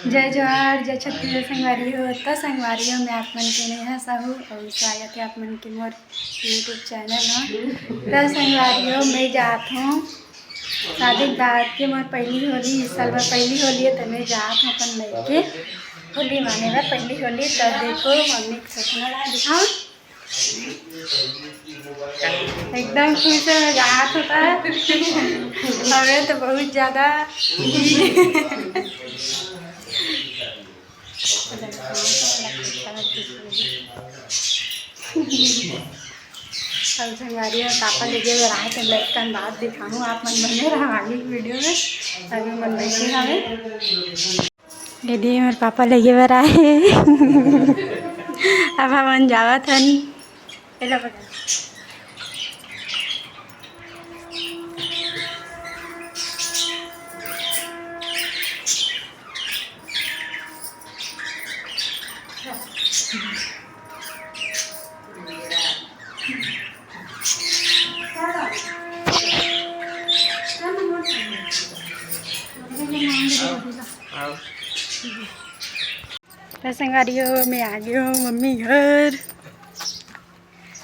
जय जोहार जय छत्तीसगढ़ संगवारी हो तो संगवारी हो मैं आप मन के नेहा साहू और स्वागत है आप मन के मोर यूट्यूब चैनल में। तो संगवारी हो मैं जात हूँ शादी के बाद के मोर पहली होली इस साल में पहली होली है तो मैं जात हूँ अपन लड़के होली माने में पहली होली। तो देखो मम्मी के सपना दिखाओ एकदम खुश है मैं जात होता है हमें तो बहुत ज़्यादा कल संगवारी में पापा लेके रहा तो लड़कन बात दिखाऊँ आप मन बने रहा आगे वीडियो में अभी मन बैठे हमें यदि मेरे पापा लेके रहा है अब हम जावत हन पहला पकड़ तो संगवारी हो मैं आ गई हूँ मम्मी घर।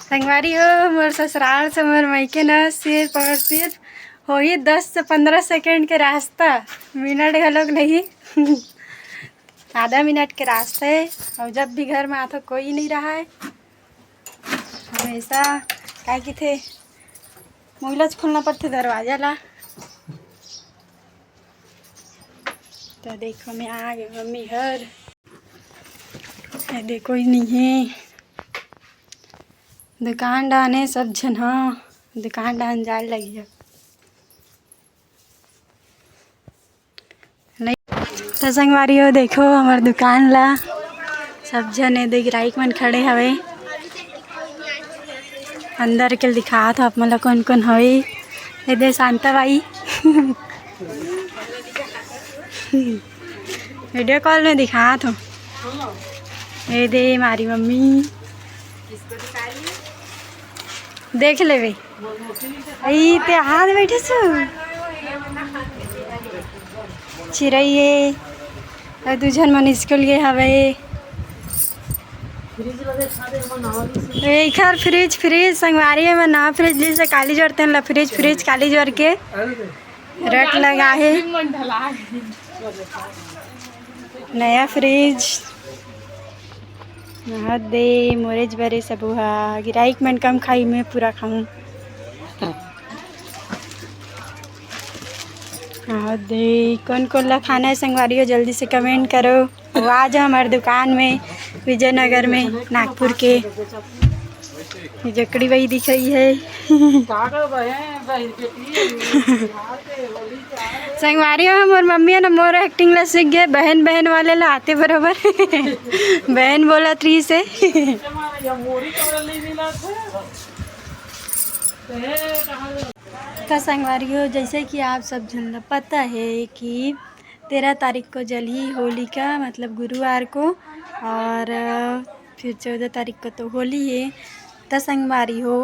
संगवारी हो मोर ससुराल से मोर मायके न सिर्फ और सिर्फ हो ही 10 से 15 सेकंड के रास्ता, मिनट घलोक नहीं आधा मिनट के रास्ते है। और जब भी घर में आता कोई नहीं रहा है हमेशा क्या कि थे मुहलज खोलना पड़ते दरवाजा ला। तो देखो मैं आ गई मम्मी घर, देखो ही नहीं है दुकान डाने सब जन। हाँ दुकान डान जाए लगी है नहीं तो संगवारी हो देखो हमार दुकान ला सब जन दे ग्राहक मन खड़े हवे अंदर के दिखा था आप मतलब कौन कौन हवे ये दे शांता बाई वीडियो कॉल में दिखा था ये दे हमारी मम्मी देख ले भाई ते हाथ बैठे सु चिरैये दूजन मन स्कूल गए हवे खर फ्रिज फ्रिज संगवारी में ना फ्रिज ली से काली जोड़ते हैं फ्रिज फ्रिज काली जोड़ के रट लगा है नया फ्रिज दे मोरेज बरे सब हुआ गिराइक मन कम खाई मैं पूरा खाऊं। दे कौन कौन ला खाना है संगवारी हो जल्दी से कमेंट करो। वो आज हमारे दुकान में विजयनगर में नागपुर के जकड़ी वही दिख रही है संगवारी हो मोर मम्मी ना मोर एक्टिंग ला सीख गए बहन बहन वाले ला आते बराबर बहन बोला 3 से तो संगवारी हो जैसे कि आप सब जन पता है कि 13 तारीख को जली होली का मतलब गुरुवार को और फिर 14 तारीख को तो होली है। तो संगवारी हो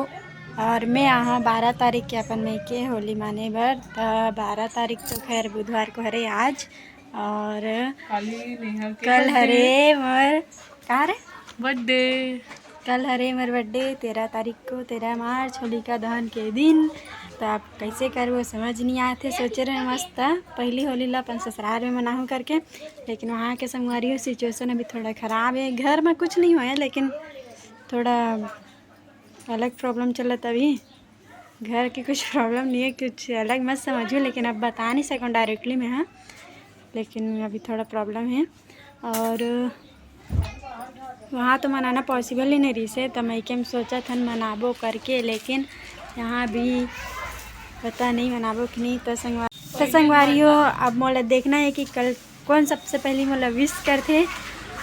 और मैं यहाँ 12 तारीख के अपन में के होली माने बर तो 12 तारीख तो खैर बुधवार को हरे आज और कल हरे मोर कहाँ रे बर्थडे कल हरे मोर बर्थडे 13 तारीख को 13 मार्च होलिका दहन के दिन। तो आप कैसे करो समझ नहीं आए थे सोचे रहे मस्त पहली होली ला अपन ससुराल में मनाऊँ करके लेकिन वहाँ के संगवारी सिचुएशन अभी थोड़ा ख़राब है। घर में कुछ नहीं हुआ है लेकिन थोड़ा अलग प्रॉब्लम चल रहा अभी घर की कुछ प्रॉब्लम नहीं है कुछ अलग मत समझो लेकिन अब बता नहीं सकूँ डायरेक्टली में। हाँ लेकिन अभी थोड़ा प्रॉब्लम है और वहाँ तो मनाना पॉसिबल ही नहीं रही से तो मैं क्या सोचा था मनाबो करके लेकिन यहाँ भी पता नहीं मनाबो कि नहीं। तो संगवारी हो अब मोला देखना है कि कल कौन सबसे पहले मोला विश करते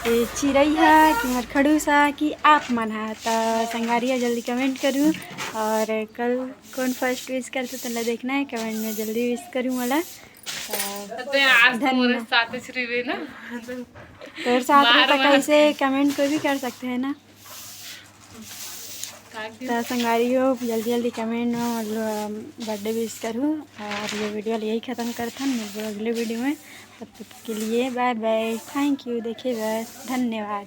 चिरई है कि मोर खड़ूस है कि आप मन है। तो संगवारी हो जल्दी कमेंट करूँ और कल कौन फर्स्ट विश करते तो देखना है कमेंट में जल्दी विश करूँ मोला तो साथ में कैसे कमेंट कोई भी कर सकते हैं ना। तो संगवारी हो जल्दी जल्दी कमेंट में बर्थडे विश करूँ और ये वीडियो यही ख़त्म करता हूँ। अगले वीडियो में तब तक के लिए बाय बाय। थैंक यू देखे बस, धन्यवाद।